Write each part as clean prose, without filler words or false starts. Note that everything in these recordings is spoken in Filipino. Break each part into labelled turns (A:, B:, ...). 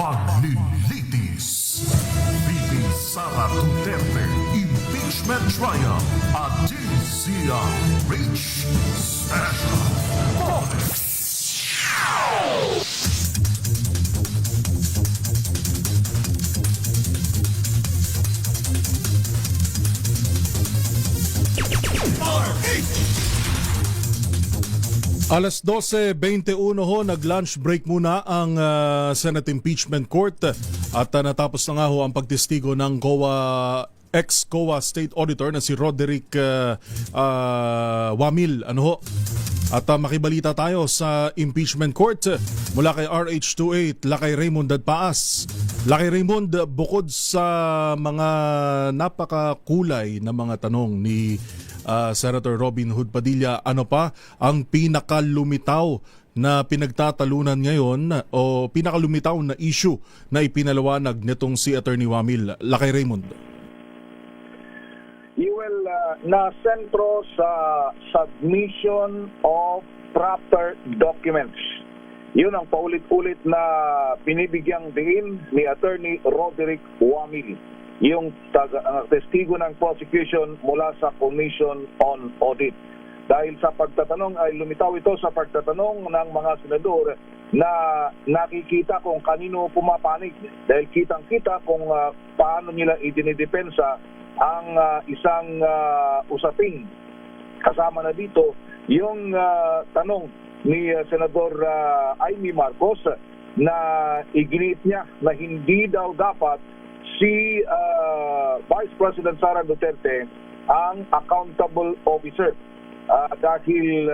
A: Paglilitis. VP Sara Duterte Impeachment Trial at DZRH Special Focus.
B: Alas 12:21 ho, nag-lunch break muna ang Senate Impeachment Court at natapos na nga ho ang pagtestigo ng ex-COA State Auditor na si Roderick Wamil. Ano ho? At makibalita tayo sa Impeachment Court mula kay RH28, Lakay Raymond Dadpaas. Lakay Raymond, bukod sa mga napakakulay na mga tanong ni Senator Robin Hood Padilla, ano pa ang pinakalumitaw na pinagtatalunan ngayon o pinakalumitaw na issue na ipinalawanag nitong si Attorney Wamil? Lakay Raymond.
C: Well, na sentro sa submission of proper documents. Yun ang paulit-ulit na binibigyang diin ni Attorney Roderick Wamil, yung testigo ng prosecution mula sa Commission on Audit. Dahil sa pagtatanong ay lumitaw ito sa pagtatanong ng mga senador na nakikita kung kanino pumapanig. Dahil kitang-kita kung paano nila idinidepensa ang isang usapin. Kasama na dito yung tanong ni Senador Amy Marcos na iginiit niya na hindi daw dapat si Vice President Sara Duterte ang accountable officer dahil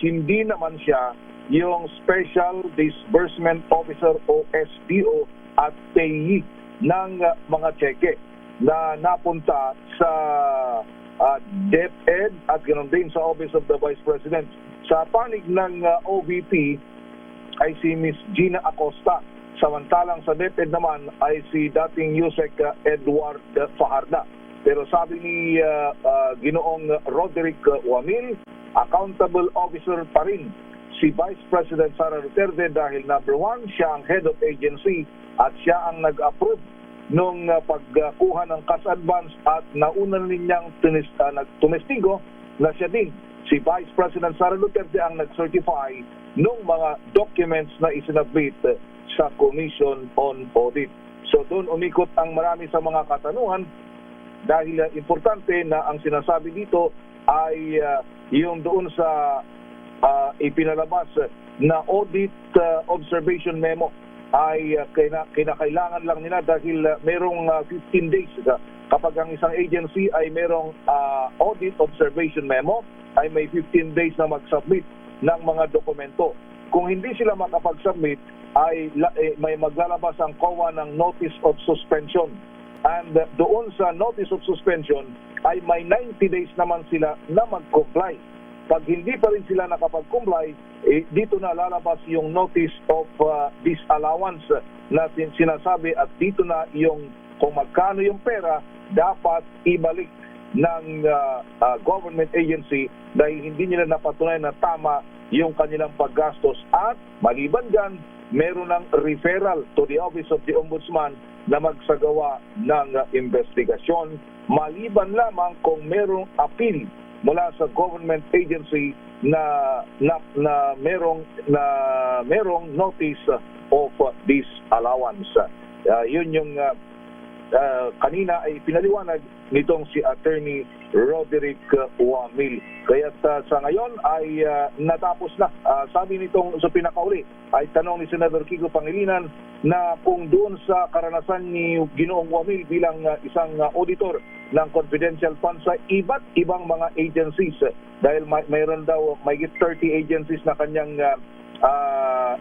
C: hindi naman siya yung Special Disbursement Officer o SDO at payee ng mga cheque na napunta sa DepEd at ganoon din sa Office of the Vice President. Sa panig ng OVP ay si Ms. Gina Acosta. Samantalang sa DepEd naman ay si dating Yusek Edward Fajarda. Pero sabi ni Ginoong Roderick Wamil, accountable officer pa rin si Vice President Sara Duterte dahil number one, siya ang head of agency at siya ang nag-approve nung pagkuha ng cash advance at nauna ninyang tumestigo na siya din. Si Vice President Sara Duterte ang nag-certify nung mga documents na isinabit sa Commission on Audit. So doon umikot ang marami sa mga katanungan dahil importante na ang sinasabi dito ay yung doon sa ipinalabas na audit observation memo ay kinakailangan lang nila dahil merong 15 days kapag ang isang agency ay merong audit observation memo ay may 15 days na mag-submit ng mga dokumento. Kung hindi sila makapag-submit ay may maglalabas ang COA ng Notice of Suspension. And doon sa Notice of Suspension ay may 90 days naman sila na mag-comply. Pag hindi pa rin sila nakapag-comply, dito na lalabas yung Notice of Disallowance na sinasabi at dito na yung kung magkano yung pera dapat ibalik ng government agency dahil hindi nila napatunayan na tama yung kanilang paggastos at maliban dyan, meron ng referral to the Office of the Ombudsman na magsagawa ng investigasyon maliban lamang kung merong appeal mula sa government agency na merong notice of disallowance. Yun yung kanina ay pinaliwanag nitong si Attorney Roderick Wamil. Kaya sa ngayon ay natapos na. Sabi nitong sa pinakauli ay tanong ni Senator Kiko Pangilinan na kung doon sa karanasan ni Ginoong Wamil bilang isang auditor ng confidential funds sa iba't ibang mga agencies dahil mayroon daw may 30 agencies na kanyang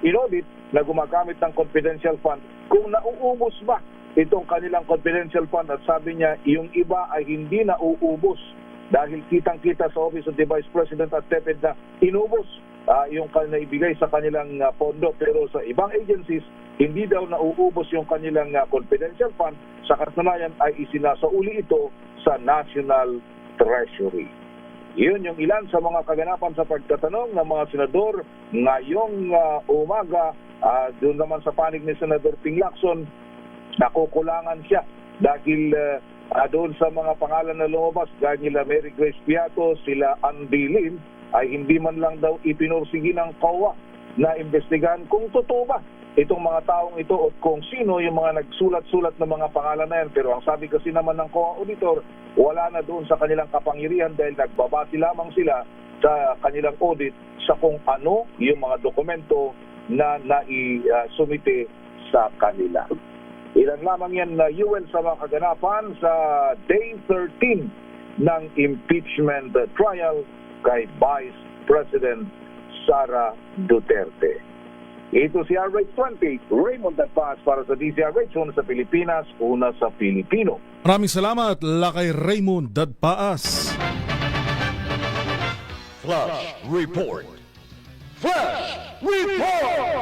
C: in-audit na gumagamit ng confidential fund, kung nauubos ba itong kanilang confidential fund, at sabi niya yung iba ay hindi nauubos dahil kitang-kita sa Office of the Vice President at DepEd na inubos yung ibigay sa kanilang pondo, pero sa ibang agencies hindi daw nauubos yung kanilang confidential fund. Sa katunayan ay isinasauli ito sa National Treasury. Yun yung ilan sa mga kaganapan sa pagtatanong ng mga senador ngayong umaga Doon naman sa panig ni Senador Ping Lacson, nakukulangan siya dahil doon sa mga pangalan na lumabas, gaya nila Mary Grace Piato, sila Andy Lim, ay hindi man lang daw ipinursigi ng COA na investigahan kung totoo ba itong mga taong ito o kung sino yung mga nagsulat-sulat ng mga pangalan na yan. Pero ang sabi kasi naman ng COA auditor, wala na doon sa kanilang kapangyarihan dahil nagbabase lamang sila sa kanilang audit sa kung ano yung mga dokumento na naisumite sa kanila. Ilan lamang yan na UL sa mga kaganapan sa Day 13 ng impeachment trial kay Vice President Sara Duterte. Ito si RH20, Raymond Dagpas para sa DZRH, una sa Pilipinas, una sa Pilipino.
B: Maraming salamat, Lakay Raymond Dadpaas.
A: Flash Report. Flash Report!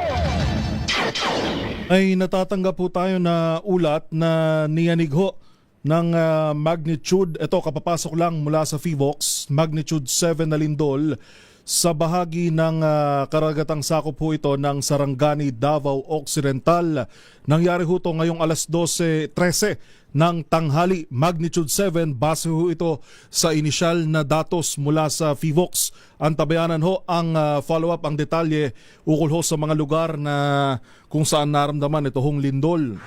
B: Ay natatanggap po tayo na ulat na niyanigho ng magnitude, ito kapapasok lang mula sa FIVOX, magnitude 7 na lindol sa bahagi ng karagatang sakop po ito ng Sarangani, Davao Occidental. Nangyari ho ito ngayong alas 12:13 ng tanghali, magnitude 7, base ho ito sa inisyal na datos mula sa FIVOX. Antabayanan ho ang follow-up, ang detalye ukol ho sa mga lugar na kung saan naramdaman ito hong lindol.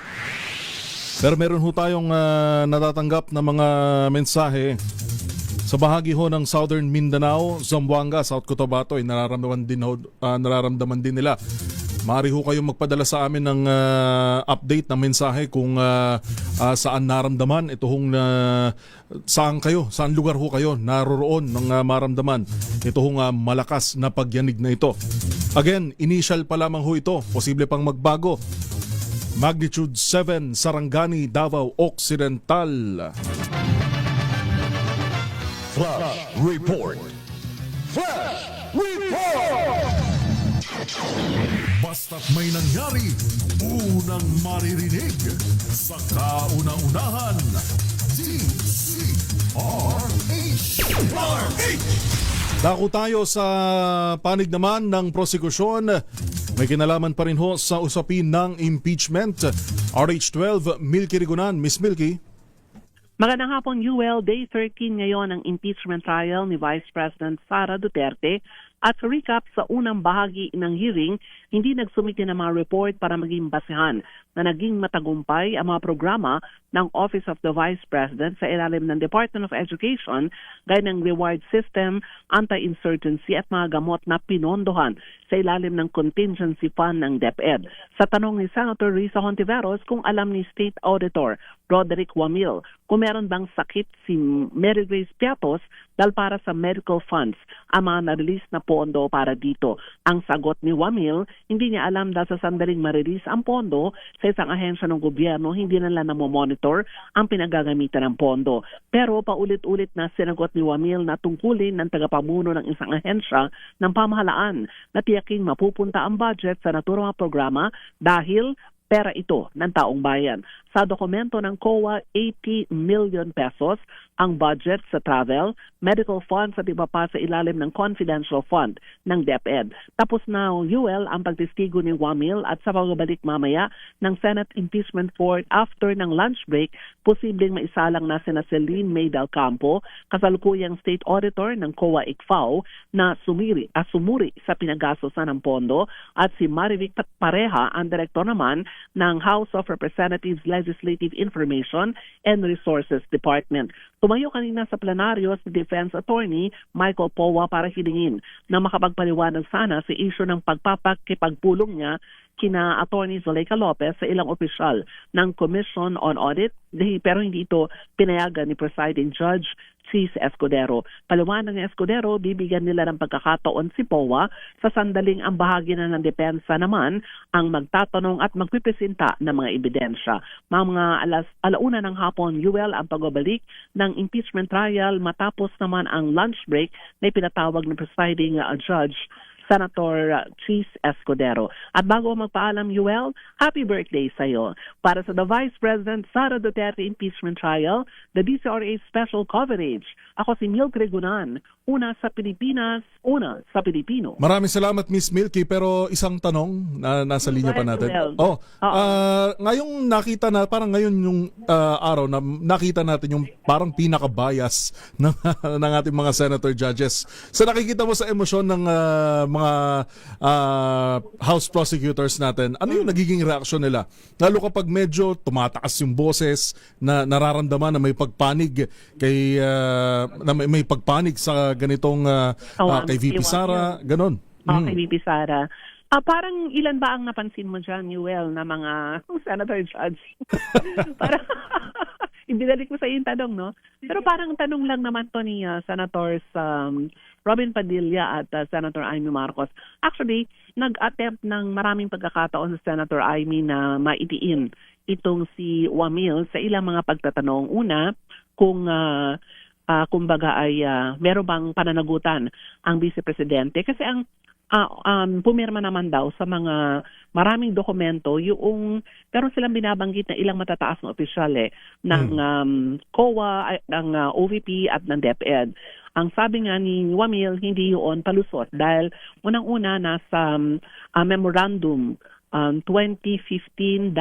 B: Pero meron ho tayong natatanggap na mga mensahe sa bahagi ho ng Southern Mindanao, Zamboanga, South Cotabato ay nararamdaman din nila. Maaari ho kayong magpadala sa amin ng update ng mensahe kung saan naramdaman ito hong saan lugar ho kayo naroroon ng maramdaman ito hong malakas na pagyanig na ito. Again, initial pa lamang ho ito, posible pang magbago. Magnitude 7, Sarangani, Davao Occidental.
A: Flash Report. Flash Report! Basta't may nangyari, unang maririnig sa kauna-unahan. DZRH.
B: Dako tayo sa panig naman ng prosekusyon. May kinalaman pa rin ho sa usapin ng impeachment. RH12, Milky Rigunan. Miss Milky.
D: Magandang hapon, UL. Day 13 ngayon ang impeachment trial ni Vice President Sara Duterte. At sa recap sa unang bahagi ng hearing, hindi nagsumite ng mga report para maging basehan na naging matagumpay ang mga programa ng Office of the Vice President sa ilalim ng Department of Education gaya ng reward system, anti-insurgency at mga gamot na pinondohan sa ilalim ng contingency fund ng DepEd. Sa tanong ni Senator Risa Hontiveros kung alam ni State Auditor Roderick Wamil kung meron bang sakit si Mary Grace Piatos dahil para sa medical funds ang mga na-release na pondo para dito. Ang sagot ni Wamil, hindi niya alam dahil sa sandaling ma-release ang pondo sa isang ahensya ng gobyerno, hindi nila namomonitor ang pinagagamitan ng pondo. Pero paulit-ulit na sinagot ni Wamil na tungkulin ng tagapamuno ng isang ahensya ng pamahalaan na tiyaking mapupunta ang budget sa naturang programa dahil pera ito ng taong bayan. Sa dokumento ng COA, 80 million pesos ang budget sa travel, medical funds at iba pa sa ilalim ng confidential fund ng DepEd. Tapos na UL ang pagtestigo ni Wamil at sa pagbabalik mamaya ng Senate impeachment court after ng lunch break, posibleng maisalang na sina Celine May Del Campo, kasalukuyang state auditor ng COA ICFAO na sumuri sa pinagastosan ng pondo at si Marivic Pareha, ang direktor naman ng House of Representatives Legislative Information and Resources Department. Tumayo kanina sa plenaryo si Defense Attorney Michael Powa para hilingin na makapagpaliwanag sana sa issue ng pagpapakipagpulong niya kina Attorney Zuleika Lopez sa ilang opisyal ng Commission on Audit, pero hindi ito pinayagan ni Presiding Judge Cis Escudero. Paliwanag ng Escudero, bibigyan nila ng pagkakataon si Powa sa sandaling ang bahagi na ng depensa naman ang magtatanong at magpipresenta ng mga ebidensya. Mga alauna ng hapon, UL ang pagbabalik ng impeachment trial matapos naman ang lunch break na ipinatawag ng Presiding Judge Senator Chis Escudero. At bago magpaalam, Yuel, happy birthday sa iyo. Para sa the Vice President Sara Duterte impeachment trial, the DCRA special coverage. Ako si Milk Regunan, una sa Pilipinas, una sa Pilipino.
B: Maraming salamat, Miss Milky, pero isang tanong na nasa linya pa natin.
D: Well.
B: Ngayong nakita na, parang ngayon yung araw na nakita natin yung parang pinaka-bias ng ating mga senator judges. So nakikita mo sa emosyon ng mga House prosecutors natin, ano yung nagiging reaksyon nila? Lalo kapag medyo tumataas yung boses na nararamdaman na may pagpanig kay na may pagpanig sa ganitong kay VP Sara, ganon.
D: Kay VP Sara. Parang ilan ba ang napansin mo dyan, Yuel, na mga senator judge? Parang ibinalik mo sa yung tanong, no? Pero parang tanong lang naman to ni Senators Robin Padilla at Senator Amy Marcos. Actually, nag-attempt ng maraming pagkakataon sa Senator Amy na maitiin itong si Wamil sa ilang mga pagtatanong. Una, kung kumbaga ay meron bang pananagutan ang Vice Presidente. Kasi ang pumirma naman daw sa mga maraming dokumento yung pero silang binabanggit na ilang matataas na opisyal ng COA, ng OVP at ng DepEd. Ang sabi nga ni Wamil, hindi yun palusot dahil unang-una nasa memorandum 2015-01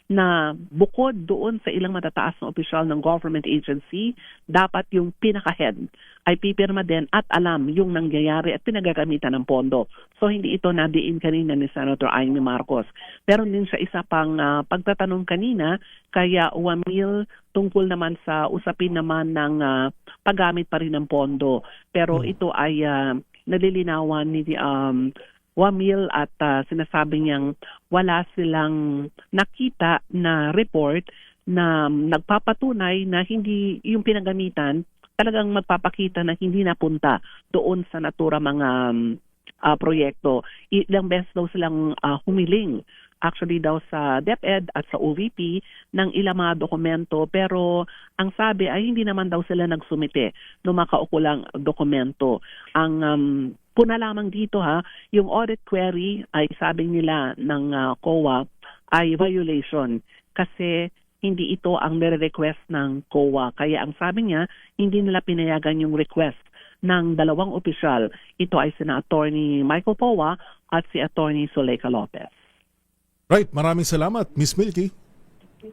D: na bukod doon sa ilang matataas na opisyal ng government agency, dapat yung pinaka-head ay pipirma din at alam yung nangyayari at pinagagamitan ng pondo. So hindi ito nadiin kanina ni Senator Amy Marcos. Pero din siya isa pang pagtatanong kanina kaya Wamil tungkol naman sa usapin naman ng paggamit pa rin ng pondo. Pero ito ay nalilinawan ni Wamil at sinasabi niyang wala silang nakita na report na nagpapatunay na hindi yung pinagamitan talagang magpapakita na hindi napunta doon sa natura mga proyekto. Ilang beses daw silang humiling actually daw sa DepEd at sa OVP ng ilang mga dokumento pero ang sabi ay hindi naman daw sila nagsumite ng makaukulang dokumento. Ang puna lamang dito yung audit query ay sabi nila ng COA ay violation kasi hindi ito ang nire-request ng COA. Kaya ang sabi niya, hindi nila pinayagan yung request ng dalawang opisyal. Ito ay sina Attorney Michael Powa at si Attorney Zuleika Lopez.
B: Right, maraming salamat, Miss Milky.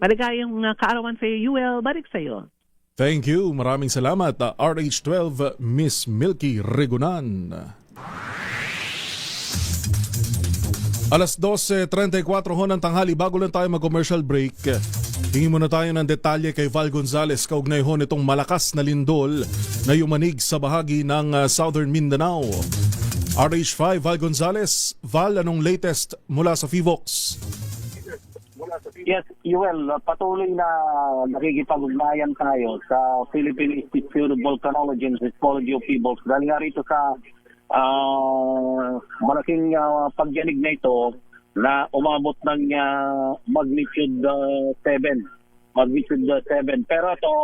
D: Maligayang kaarawan sa iyo, Yuel. Balik sa iyo.
B: Thank you, maraming salamat, RH12 Miss Milky Regunan. Alas 12:34 ng tanghali, bago lang tayo mag-commercial break. Hingi muna tayo ng detalye kay Val Gonzales kaugnay ho nitong malakas na lindol na yumanig sa bahagi ng Southern Mindanao. RH5, Val Gonzales. Val, anong latest mula sa FIVOX?
E: Yes, Yuel, patuloy na nakikipag-ugnayan tayo sa Philippine Institute of Volcanology and Seismology of FIVOX. Dahil nga rito sa malaking pagyanig na ito na umabot ng magnitude 7. Magnitude 7. Pero ito,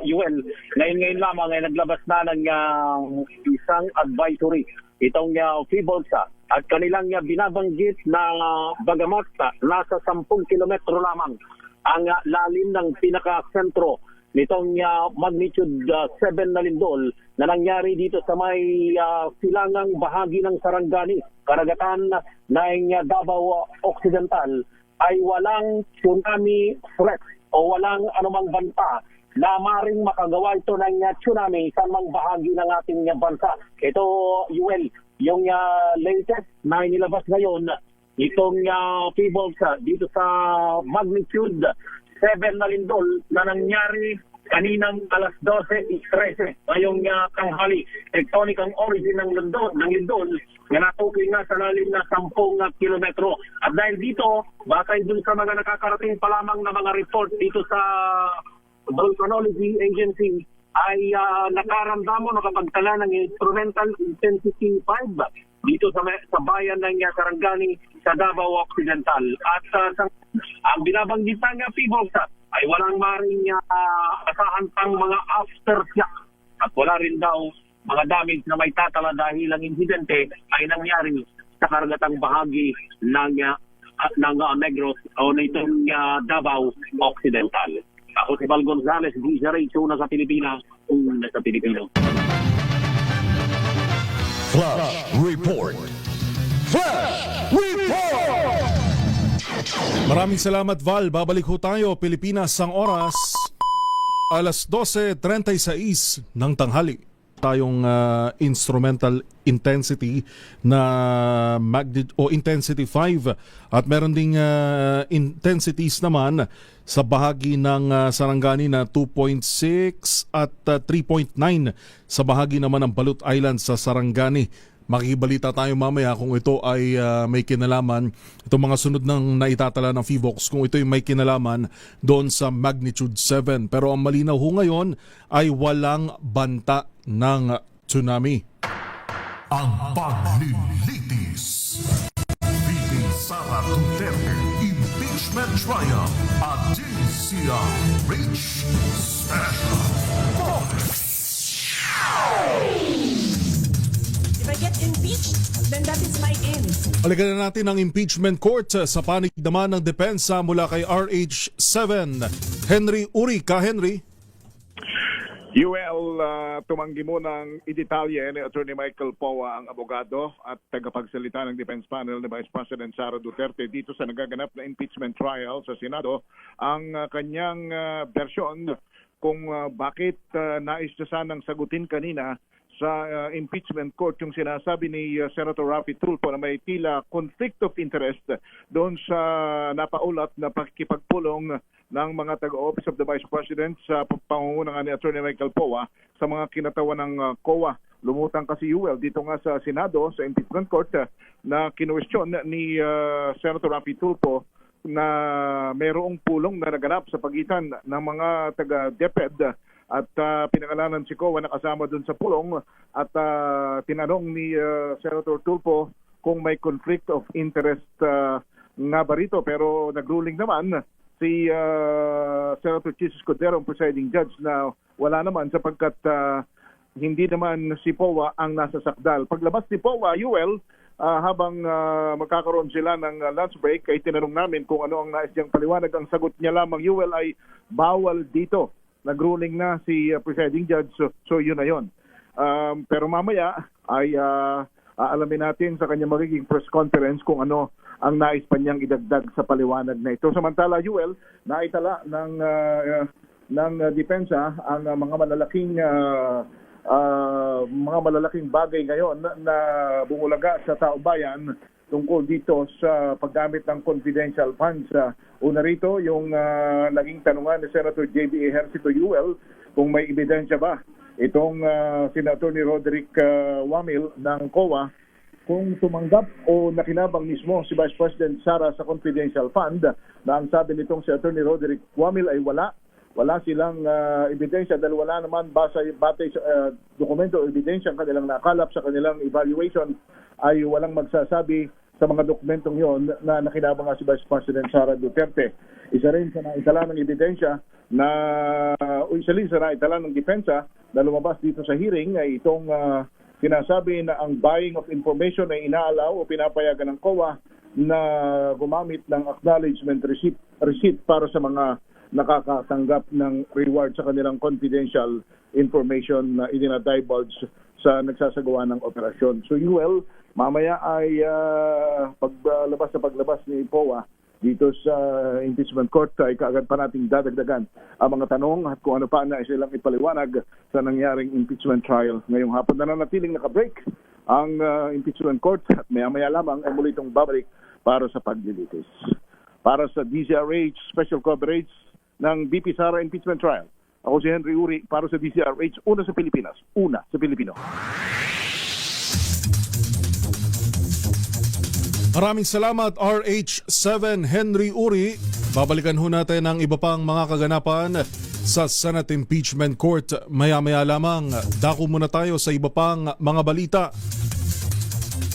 E: Yuel, ngayon lamang ay naglabas na ng isang advisory. Itong FIVOX at kanilang binabanggit na bagamat nasa 10 kilometro lamang ang lalim ng pinaka-sentro nitong magnitude 7 na lindol na nangyari dito sa may silangang bahagi ng Sarangani, karagatan ng Davao Occidental, ay walang tsunami threat o walang anumang banta na maring makagawa ito ng tsunami sa mang bahagi ng ating bansa. Ito, Yuel, yung latest na inilabas ngayon, itong FIVOX dito sa magnitude 7 na lindol na nangyari kaninang alas 12:13 ngayong tanghali. Tectonic ang origin ng lindol na natukoy nga sa lalim na 10 kilometro. At dahil dito, batay dun sa mga nakakarating pa lamang na mga report dito sa Volcanology Agency, ay nakaramdam o nakapagtala ng instrumental intensity 5 dito sa bayan ng Sarangani sa Davao Occidental. At ang binabanggit ng FIVOX ay walang maring asahan pang mga aftershock at wala rin daw mga damage na may tatala dahil ang insidente ay nangyari sa karagatang bahagi ng Negros o nitong Davao Occidental. Ako si Val Gonzales, DZRH, una sa Pilipinas, una sa Pilipino.
A: Flash Report. Flash Report.
B: Maraming salamat Val. Babalik ho tayo Pilipinas ang oras alas 12:36 ng tanghali. Tayong instrumental intensity na intensity 5 at meron ding intensities naman sa bahagi ng Sarangani na 2.6 at 3.9 sa bahagi naman ng Balut Island sa Sarangani. Makikibalita tayo mamaya kung ito ay may kinalaman, itong mga sunod ng naitatala ng PHIVOLCS, kung ito ay may kinalaman doon sa magnitude 7. Pero ang malinaw ho ngayon ay walang banta ng tsunami.
A: Ang paglilitis. VP Sara Duterte Impeachment Trial at DZRH Special Focus.
F: If I get impeached, then that is my end.
B: Balikan na natin ang impeachment court sa panig naman ng depensa mula kay RH7. Henry Uri. Ka Henry?
G: Tumanggi mo ng idetalye ni Attorney Michael Powa, ang abogado at tagapagsalita ng defense panel ni Vice President Sara Duterte dito sa nagaganap na impeachment trial sa Senado, ang kanyang bersyon kung bakit nais niya sanang sagutin kanina sa impeachment court yung sinasabi ni Senator Raffy Tulfo na may tila conflict of interest doon sa napaulat na pakikipagpulong ng mga taga-office of the Vice President sa pangunguna ni Attorney Michael Powa sa mga kinatawan ng COA. Lumutang kasi UL dito nga sa Senado, sa impeachment court, na kinuwestiyon ni Senator Raffy Tulfo na mayroong pulong na naganap sa pagitan ng mga taga-DepEd at pinangalanan si COA na kasama dun sa pulong at tinanong ni Senator Tulfo kung may conflict of interest nga ba rito, pero nagruling naman si Senator Chis Escudero, ang presiding judge, na wala naman sapagkat hindi naman si Powa ang nasa sakdal. Paglabas ni Powa, UL, habang magkakaroon sila ng lunch break, ay tinanong namin kung ano ang nais niyang paliwanag. Ang sagot niya lamang, UL, ay bawal dito. Nagruling na si presiding judge, so yun na yun. Pero mamaya ay aalamin natin sa kanya magiging press conference kung ano ang nais pa niyang idagdag sa paliwanag na ito. Samantala, UL, naitala ng depensa ang mga malalaking bagay ngayon na bumulaga sa taumbayan tungkol dito sa paggamit ng confidential funds. Una rito, yung naging tanungan ni Senator J.B. Ejercito UL kung may ebidensya ba itong Senator ni Roderick Wamil ng COA kung tumanggap o nakinabang mismo si Vice President Sara sa confidential fund, na ang sabi nitong si Attorney Roderick Wamil ay wala silang ebidensya dahil wala naman batay sa dokumento o ebidensya ang kanilang nakalap sa kanilang evaluation, ay walang magsasabi sa mga dokumentong yon na nakinabang nga si Vice President Sara Duterte. Isa rin sa naitala ng ebidensya naitala ng depensa na lumabas dito sa hearing ay itong sinasabi na ang buying of information ay inaalaw o pinapayagan ng COA na gumamit ng acknowledgement receipt para sa mga nakakatanggap ng reward sa kanilang confidential information na idinadivulge sa nagsasagawa ng operasyon. So UL, mamaya ay paglabas ni POA dito sa impeachment court ay kaagad pa nating dadagdagan ang mga tanong at kung ano pa na silang ipaliwanag sa nangyaring impeachment trial. Ngayong hapon na natiling nakabreak ang impeachment court at maya-maya lamang ay muli itong babalik para sa paglilitis. Para sa DZRH Special Coverage ng BP Sara Impeachment Trial, ako si Henry Uri para sa DZRH, una sa Pilipinas, una sa Pilipino.
B: Maraming salamat RH7 Henry Uri. Babalikan ho natin ang iba pang mga kaganapan sa Senate Impeachment Court maya-maya lamang. Dako muna tayo sa iba pang mga balita.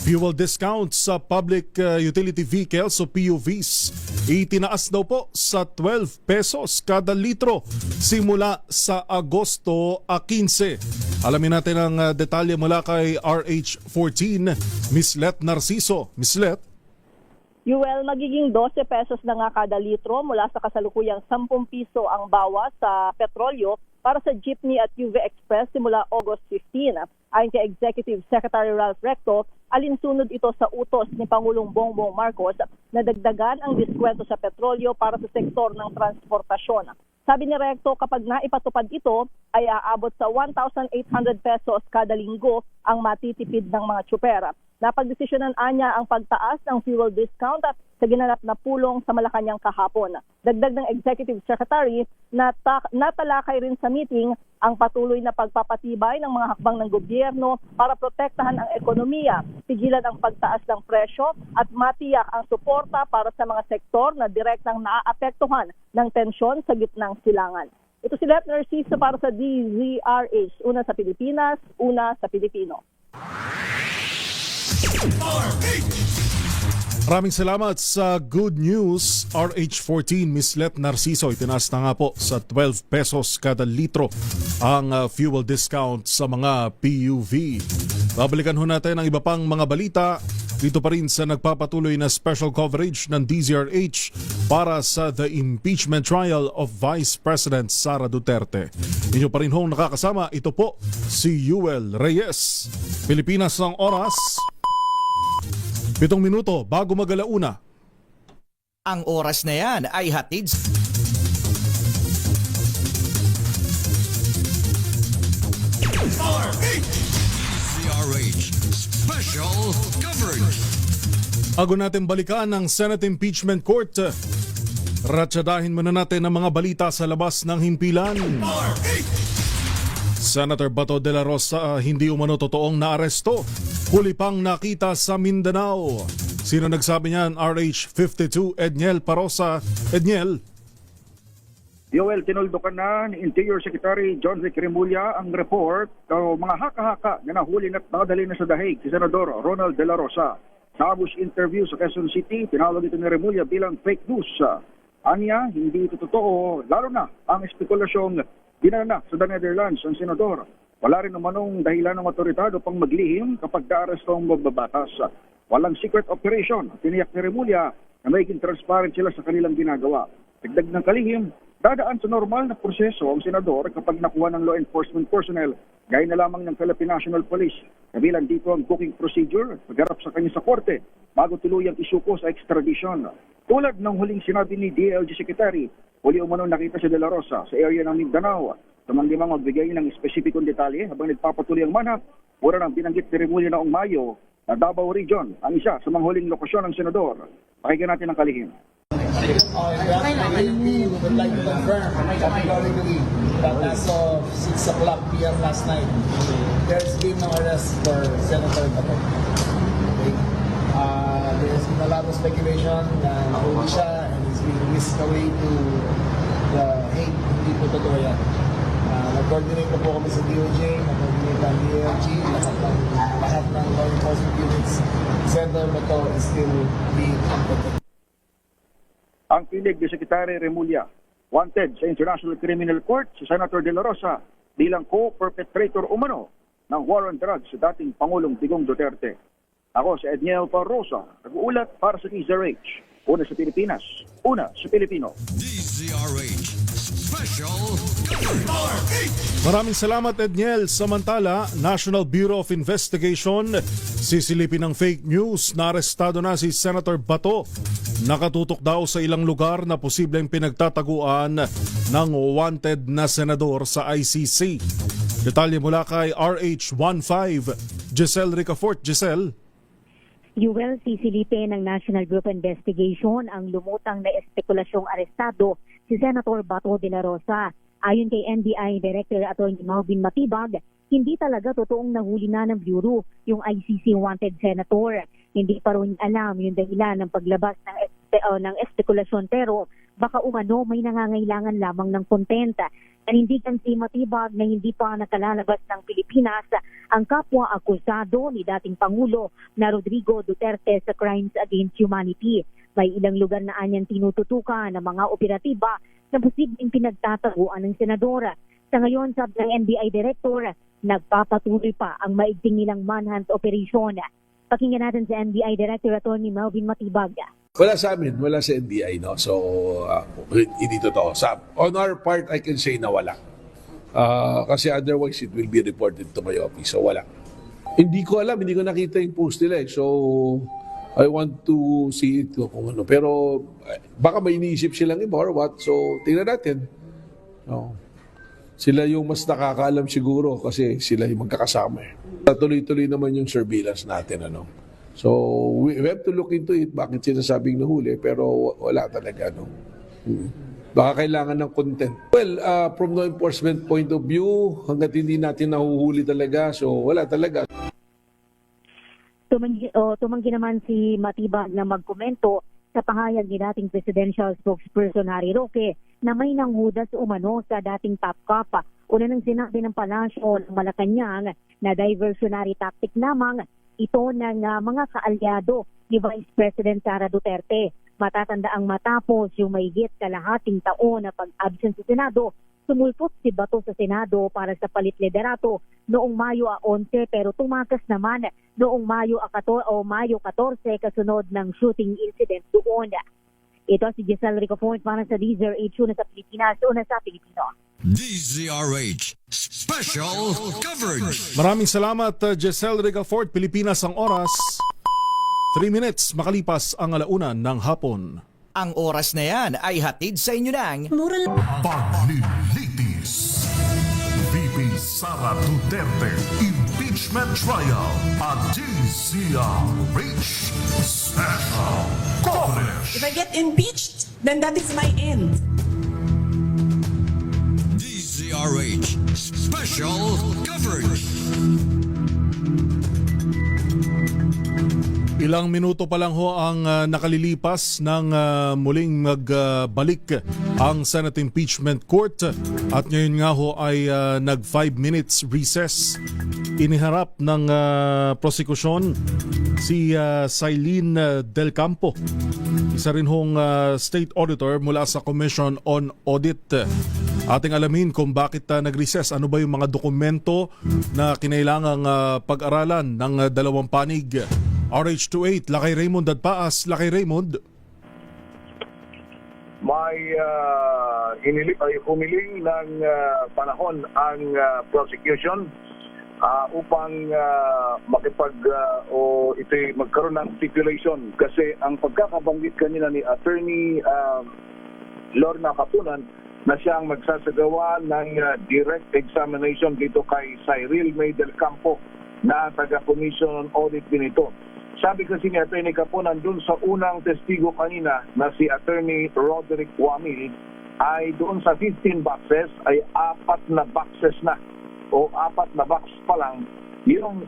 B: Fuel discounts sa public utility vehicles o PUVs itinaas daw po sa 12 pesos kada litro simula sa Agosto 15. Alamin natin ang detalye mula kay RH14, Miss Let Narciso. Miss Let?
H: Yuel, magiging 12 pesos na nga kada litro mula sa kasalukuyang 10 piso ang bawas sa petrolyo para sa jeepney at UV Express simula August 15. Ayon kay Executive Secretary Ralph Recto, alinsunod ito sa utos ni Pangulong Bongbong Marcos na dagdagan ang diskwento sa petrolyo para sa sektor ng transportasyon. Sabi ni Recto, kapag naipatupad ito, ay aabot sa 1,800 pesos kada linggo ang matitipid ng mga tsuper. Napagdesisyonan anya ang pagtaas ng fuel discount sa ginanap na pulong sa Malacanang kahapon. Dagdag ng Executive Secretary, natalakay rin sa meeting ang patuloy na pagpapatibay ng mga hakbang ng gobyerno para protektahan ang ekonomiya, pigilan ang pagtaas ng presyo at matiyak ang suporta para sa mga sektor na direktang naaapektuhan ng tensyon sa gitnang silangan. Ito si Let Narciso para sa DZRH, una sa Pilipinas, una sa Pilipino.
B: Maraming salamat sa good news. RH14, Miss Let Narciso, itinaas na nga po sa 12 pesos kada litro ang fuel discount sa mga PUV. Babalikan ho natin ang iba pang mga balita dito pa rin sa nagpapatuloy na special coverage ng DZRH para sa the impeachment trial of Vice President Sara Duterte. Inyo pa rin hong nakakasama, ito po si Yuel Reyes. Pilipinas ang oras, 7 minuto bago mag-alauna.
I: Ang oras na yan ay hatid DZRH Special Coverage.
B: Bago natin balikan ang Senate Impeachment Court, ratsadahin muna natin ang mga balita sa labas ng himpilan. Senator Bato de la Rosa hindi umano totoong naaresto. Huli pang nakita sa Mindanao. Sino nagsabi niyan? RH52 Edniel Parosa. Edniel?
J: Yoel, tinuldukan na ni Interior Secretary John Vic Remulla ang report o mga haka-haka na nahuli at nadali na sa dahig si Senador Ronald de la Rosa. Sa ambush interview sa Quezon City, tinawag ito ni Remulla bilang fake news. Anya, hindi ito totoo, lalo na ang espekulasyong dinala sa The Netherlands ang senador. Wala rin namanong dahilan ng otoridad upang maglihim kapag naaresto ang magbabatas. Walang secret operation. Tiniyak ni Remulla na magiging transparent sila sa kanilang ginagawa. Dagdag ng kalihim, dadaan sa normal na proseso ang senador kapag nakuha ng law enforcement personnel, gaya na lamang ng Philippine National Police. Kabilang dito ang booking procedure, pagharap sa kanya sa korte, bago tuluyang isuko sa extradition. Tulad ng huling sinabi ni DLG Secretary, huli umano nakita si De La Rosa sa area ng Mindanao. Tumanglimang magbigay ng espesipikong detalye habang nagpapatuloy ang manap. Pura ng binanggit ni Remulla noong Mayo na Davao Region ang isa sa mga huling lokasyon ng senador. Pakinggan natin ang kalihim.
K: We would like to confirm categorically that as of 6 o'clock p.m. last night, there's been no arrest for Senator Bato. Okay? There's been a lot of speculation na nahuli siya and he's being whisked away to the Hague. Hindi po totoo yan. Nag-coordinate na po kami sa DOJ, nag-coordinate ang DLG, lahat ng law enforcement units. Senator Bato is still being competent.
J: Ang pilig ni Secretary Remulla, wanted sa International Criminal Court si Senator De La Rosa bilang co-perpetrator umano ng war on drugs sa dating Pangulong Digong Duterte. Ako si Edniel Parosa, nag-uulat para sa DZRH. Una sa Pilipinas, una sa Pilipino.
I: DZRH Special Coverage.
B: Maraming salamat, Edniel. Samantala, National Bureau of Investigation sisilipin ng fake news na arestado na si Senator Bato. Nakatutok daw sa ilang lugar na posibleng pinagtataguan ng wanted na senador sa ICC. Detalye mula kay RH15, Giselle Ricafort. Giselle?
L: Yuel, sisilipin ng National Bureau of Investigation ang lumutang na espekulasyong arestado si Senator Bato de la Rosa. Ayon kay NBI Director Atty. Melvin Matibag, hindi talaga totoong nahuli na ng Bureau yung ICC wanted senator. Hindi pa rin alam yung dahilan ng paglabas ng espekulasyon, pero baka umano may nangangailangan lamang ng content. Nanindigan si Matibag na hindi pa nakalalabas ng Pilipinas ang kapwa akusado ni dating Pangulo na Rodrigo Duterte sa crimes against humanity. May ilang lugar na anyang tinututukan ng mga operatiba na posibleng pinagtataguan ng senador. Sa ngayon, sabi ng NBI Director, nagpapatuloy pa ang maigting nilang manhunt operation. Pakinggan natin si NBI Director Attorney Melvin Matibag.
M: Wala sa amin, wala sa NBI, no? So, hindi totoo. On our part, I can say na wala. Kasi otherwise, it will be reported to my office. So, wala. Hindi ko alam, hindi ko nakita yung post nila. So, I want to see it kung ano. Pero, baka may iniisip silang iba or what. So, tingnan natin. No. Sila yung mas nakakaalam siguro kasi sila yung magkakasama. Tuloy-tuloy naman yung surveillance natin. Ano? So, we have to look into it. Bakit sinasabing nahuli? Pero wala talaga. No? Baka kailangan ng content. Well, from law enforcement point of view, hanggat hindi natin nahuhuli talaga, so wala talaga.
L: Tumanggi naman si Matibag na magkomento sa pahayag ni dating presidential spokesperson Harry Roque na may nanghudas umano sa dating top cop. Una nang sinabi ng palasyo ng Malacanang na diversionary tactic lamang ito ng mga kaalyado ni Vice President Sara Duterte. Matatandaang matapos yung mahigit kalahating taon na pag-absent sa Senado, sumulpot si Bato sa Senado para sa palit liderato noong Mayo 11 pero tumakas naman noong Mayo 14 kasunod ng shooting incident doon. Ito si Giselle Ricafort para sa DZRH una sa Pilipinas, una sa Pilipino.
I: DZRH Special Coverage.
B: Maraming salamat, Giselle Ricafort. Pilipinas ang oras. 3 minutes makalipas ang 1:00 ng hapon.
I: Ang oras na yan ay hatid sa inyo ng
A: Paglilitis. VP Sara Duterte Impeachment Trial at DZRH Special Coverage.
F: If I get impeached, then that is my end.
I: DZRH Special Coverage.
B: Ilang minuto pa lang ho ang nakalilipas ng muling magbalik ang Senate Impeachment Court at ngayon nga ho ay nag 5 minutes recess. Iniharap ng prosekusyon si Sailin Del Campo, isa rin hong state auditor mula sa Commission on Audit. Ating alamin kung bakit nag-recess, ano ba yung mga dokumento na kinailangang pag-aralan ng dalawang panig. RH28, Lakay Raymond Dadpaas. Lakay Raymond.
C: May humiling ng panahon ang prosecution upang ito'y magkaroon ng stipulation kasi ang pagkakabanggit kanina ni Attorney Lorna Capunan na siya ang magsasagawa ng direct examination dito kay Cyril May Del Campo na taga-Commission on Audit din ito. Sabi kasi ni Attorney Capunan dun sa unang testigo kanina na si Attorney Roderick Wamil ay doon sa 15 boxes ay 4 na boxes na o 4 na box pa lang yung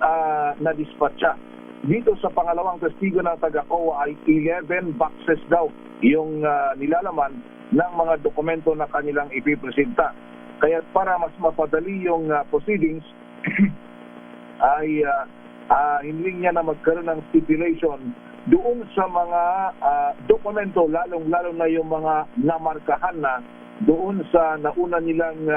C: na-dispatcha. Dito sa pangalawang testigo ng taga-COA ay 11 boxes daw yung nilalaman ng mga dokumento na kanilang ipipresenta. Kaya para mas mapadali yung proceedings ay hindi niya na magkaroon ng stipulation doon sa mga dokumento, lalong-lalo na yung mga namarkahan na doon sa nauna nilang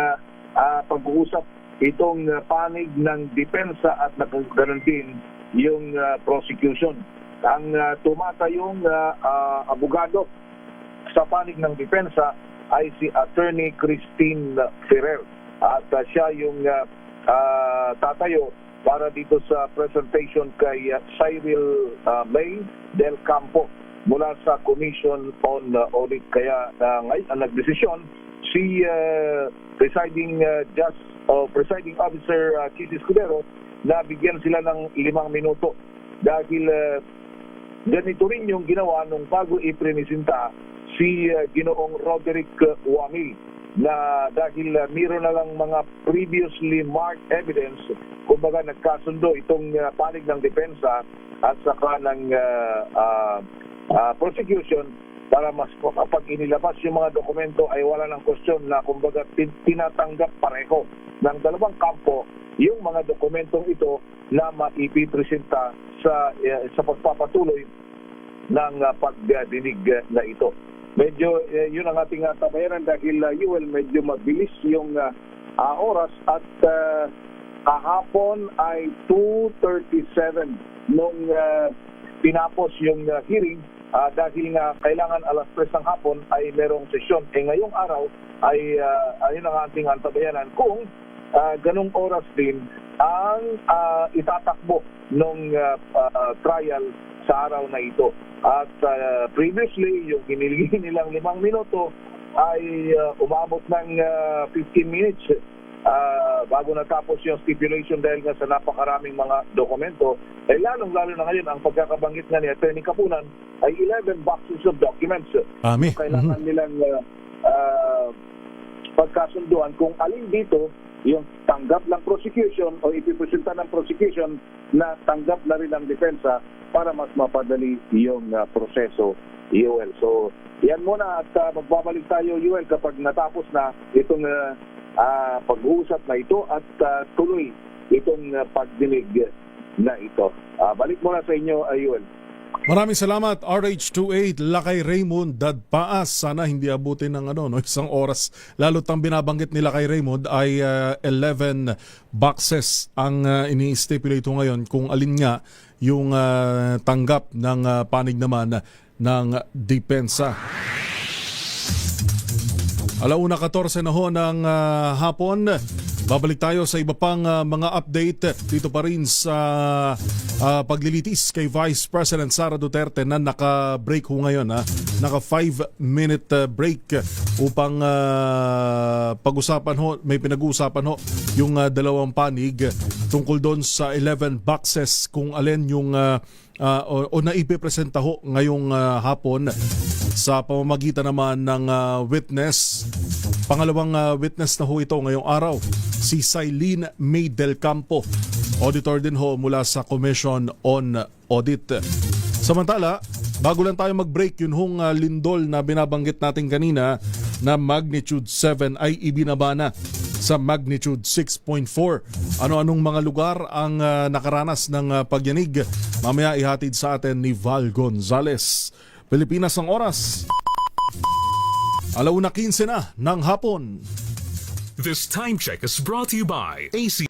C: pag-uusap itong panig ng depensa at nagkaroon din yung prosecution. Ang tumatayong abogado sa panig ng depensa ay si Attorney Christine Ferrer at siya yung tatayo para dito sa presentation kay Cyril May Del Campo mula sa Commission on Audit. Kaya ngayon ang nagdesisyon si presiding officer Chief Escudero na bigyan sila ng 5 minuto dahil ganito rin yung ginawa nung bago ipremisinta si Ginoong Roderick Wamil na dahil mayroon na lang mga previously marked evidence, kumbaga nagkasundo itong panig ng depensa at saka ng prosecution para mas kapag inilabas yung mga dokumento ay wala ng question na kumbaga tinatanggap pareho ng dalawang kampo yung mga dokumentong ito na maipipresenta sa pagpapatuloy ng pagdinig na ito. Medyo yun ang ating tabayaran dahil medyo mabilis yung oras at Kahapon ay 2:37 nung tinapos yung hearing dahil nga kailangan alas 3 ng hapon ay merong sesyon. Ngayong araw ay ayun ang ating antabayanan kung ganung oras din ang itatakbo ng trial sa araw na ito. At previously, yung hiniling nilang 5 minuto ay umabot ng 15 minutes bago natapos yung stipulation dahil nga sa napakaraming mga dokumento. Lalong-lalo na ngayon, ang pagkakabanggit nga ni Atty. Kapunan ay 11 boxes of documents.
B: Ami.
C: Kailangan nilang pagkasunduan kung alin dito yung tanggap ng prosecution o ipipresenta ng prosecution na tanggap na rin ang depensa para mas mapadali yung proseso, Yoel. So, yan muna at magbabalik tayo, Yoel, kapag natapos na itong pag-uusap na ito at tuloy itong pagdinig na ito. Balik muna sa inyo, Yoel.
B: Maraming salamat, RH28 Lakay Raymond Dadpaas. Sana hindi abutin ng isang oras. Lalo tang binabanggit nila kay Raymond ay 11 boxes ang ini-stipulate ngayon kung alin nga yung tanggap ng panig naman ng depensa. 1:14 na ho ng hapon. Babalik tayo sa iba pang mga update dito pa rin sa paglilitis kay Vice President Sara Duterte na naka-break ho ngayon. Naka 5-minute break upang pag-usapan ho, may pinag-uusapan ho yung dalawang panig tungkol doon sa 11 boxes kung alin yung o naipipresenta ho ngayong hapon sa pamamagitan naman ng witness. Pangalawang witness na ho ito ngayong araw, si Cylene May Del Campo, auditor din ho mula sa Commission on Audit. Samantala, bago lang tayo mag-break, yun hong lindol na binabanggit natin kanina na magnitude 7 ay ibinaba na sa magnitude 6.4. Ano-anong mga lugar ang nakaranas ng pagyanig? Mamaya ihatid sa atin ni Val Gonzales. Pilipinas ang oras. 1:15 na ng hapon.
A: This time check is brought to you by AC